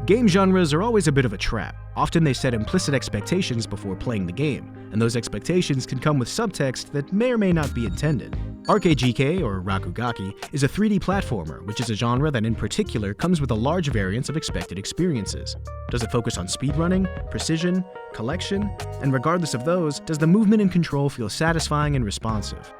Game genres are always a bit of a trap. Often they set implicit expectations before playing the game, and those expectations can come with subtext that may or may not be intended. RKGK, or RAKUGAKI, is a 3D platformer, which is a genre that in particular comes with a large variance of expected experiences. Does it focus on speedrunning, precision, collection, and regardless of those, does the movement and control feel satisfying and responsive?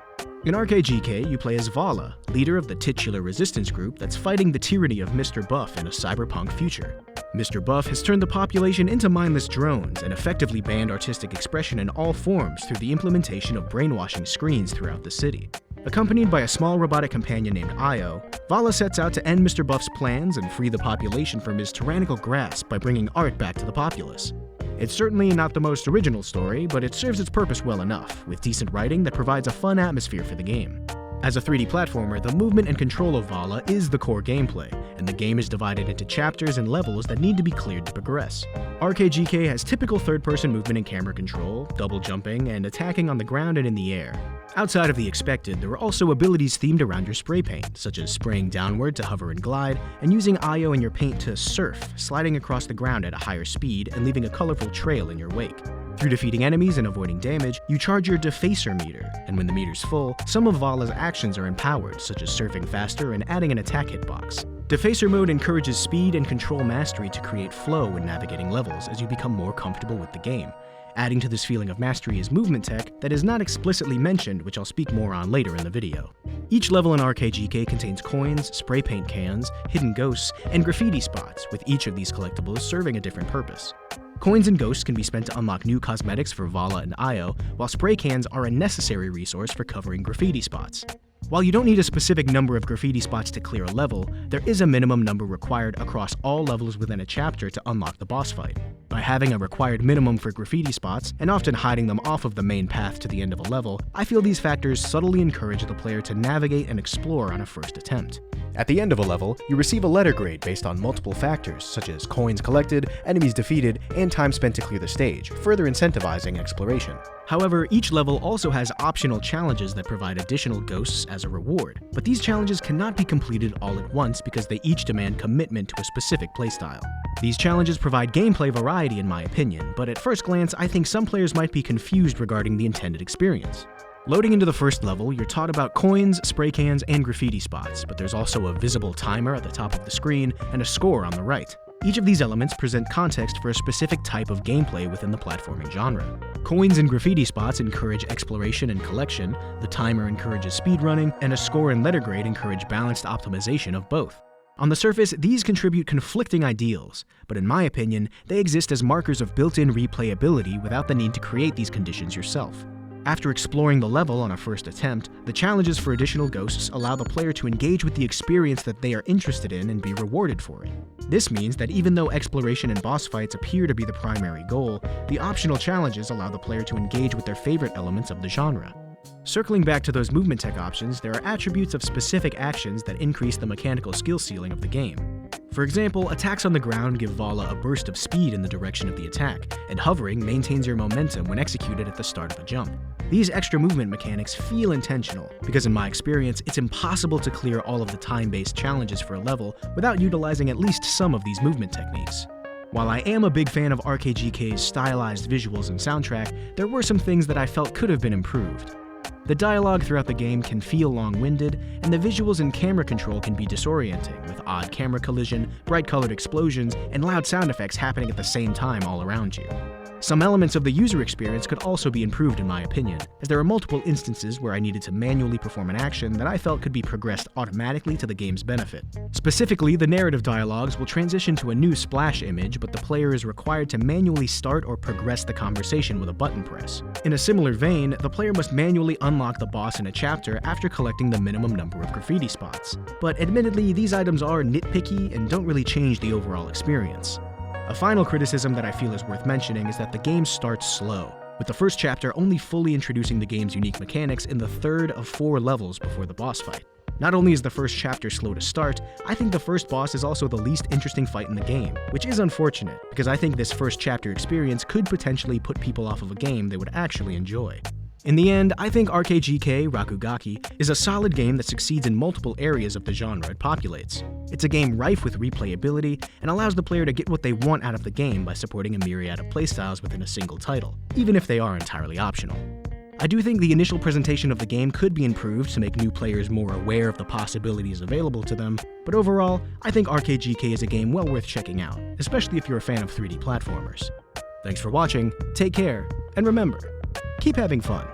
In RKGK, you play as Valah, leader of the titular resistance group that's fighting the tyranny of Mr. Buff in a cyberpunk future. Mr. Buff has turned the population into mindless drones and effectively banned artistic expression in all forms through the implementation of brainwashing screens throughout the city. Accompanied by a small robotic companion named Io, Valah sets out to end Mr. Buff's plans and free the population from his tyrannical grasp by bringing art back to the populace. It's certainly not the most original story, but it serves its purpose well enough, with decent writing that provides a fun atmosphere for the game. As a 3D platformer, the movement and control of Valah is the core gameplay, and the game is divided into chapters and levels that need to be cleared to progress. RKGK has typical third-person movement and camera control, double jumping, and attacking on the ground and in the air. Outside of the expected, there are also abilities themed around your spray paint, such as spraying downward to hover and glide, and using IO in your paint to surf, sliding across the ground at a higher speed and leaving a colorful trail in your wake. Through defeating enemies and avoiding damage, you charge your defacer meter, and when the meter's full, some of Valah's actions are empowered, such as surfing faster and adding an attack hitbox. Defacer mode encourages speed and control mastery to create flow when navigating levels as you become more comfortable with the game. Adding to this feeling of mastery is movement tech that is not explicitly mentioned, which I'll speak more on later in the video. Each level in RKGK contains coins, spray paint cans, hidden ghosts, and graffiti spots, with each of these collectibles serving a different purpose. Coins and ghosts can be spent to unlock new cosmetics for Valah and Io, while spray cans are a necessary resource for covering graffiti spots. While you don't need a specific number of graffiti spots to clear a level, there is a minimum number required across all levels within a chapter to unlock the boss fight. By having a required minimum for graffiti spots, and often hiding them off of the main path to the end of a level, I feel these factors subtly encourage the player to navigate and explore on a first attempt. At the end of a level, you receive a letter grade based on multiple factors, such as coins collected, enemies defeated, and time spent to clear the stage, further incentivizing exploration. However, each level also has optional challenges that provide additional ghosts as a reward, but these challenges cannot be completed all at once because they each demand commitment to a specific playstyle. These challenges provide gameplay variety in my opinion, but at first glance I think some players might be confused regarding the intended experience. Loading into the first level, you're taught about coins, spray cans, and graffiti spots, but there's also a visible timer at the top of the screen and a score on the right. Each of these elements present context for a specific type of gameplay within the platforming genre. Coins and graffiti spots encourage exploration and collection, the timer encourages speedrunning, and a score and letter grade encourage balanced optimization of both. On the surface, these contribute conflicting ideals, but in my opinion, they exist as markers of built-in replayability without the need to create these conditions yourself. After exploring the level on a first attempt, the challenges for additional ghosts allow the player to engage with the experience that they are interested in and be rewarded for it. This means that even though exploration and boss fights appear to be the primary goal, the optional challenges allow the player to engage with their favorite elements of the genre. Circling back to those movement tech options, there are attributes of specific actions that increase the mechanical skill ceiling of the game. For example, attacks on the ground give Valah a burst of speed in the direction of the attack, and hovering maintains your momentum when executed at the start of a jump. These extra movement mechanics feel intentional, because in my experience, it's impossible to clear all of the time-based challenges for a level without utilizing at least some of these movement techniques. While I am a big fan of RKGK's stylized visuals and soundtrack, there were some things that I felt could have been improved. The dialogue throughout the game can feel long-winded, and the visuals and camera control can be disorienting, with odd camera collision, bright-colored explosions, and loud sound effects happening at the same time all around you. Some elements of the user experience could also be improved in my opinion, as there are multiple instances where I needed to manually perform an action that I felt could be progressed automatically to the game's benefit. Specifically, the narrative dialogues will transition to a new splash image, but the player is required to manually start or progress the conversation with a button press. In a similar vein, the player must manually unlock the boss in a chapter after collecting the minimum number of graffiti spots. But admittedly, these items are nitpicky and don't really change the overall experience. A final criticism that I feel is worth mentioning is that the game starts slow, with the first chapter only fully introducing the game's unique mechanics in the third of 4 levels before the boss fight. Not only is the first chapter slow to start, I think the first boss is also the least interesting fight in the game, which is unfortunate, because I think this first chapter experience could potentially put people off of a game they would actually enjoy. In the end, I think RKGK RAKUGAKI is a solid game that succeeds in multiple areas of the genre it populates. It's a game rife with replayability and allows the player to get what they want out of the game by supporting a myriad of playstyles within a single title, even if they are entirely optional. I do think the initial presentation of the game could be improved to make new players more aware of the possibilities available to them, but overall, I think RKGK is a game well worth checking out, especially if you're a fan of 3D platformers. Thanks for watching, take care, and remember, keep having fun.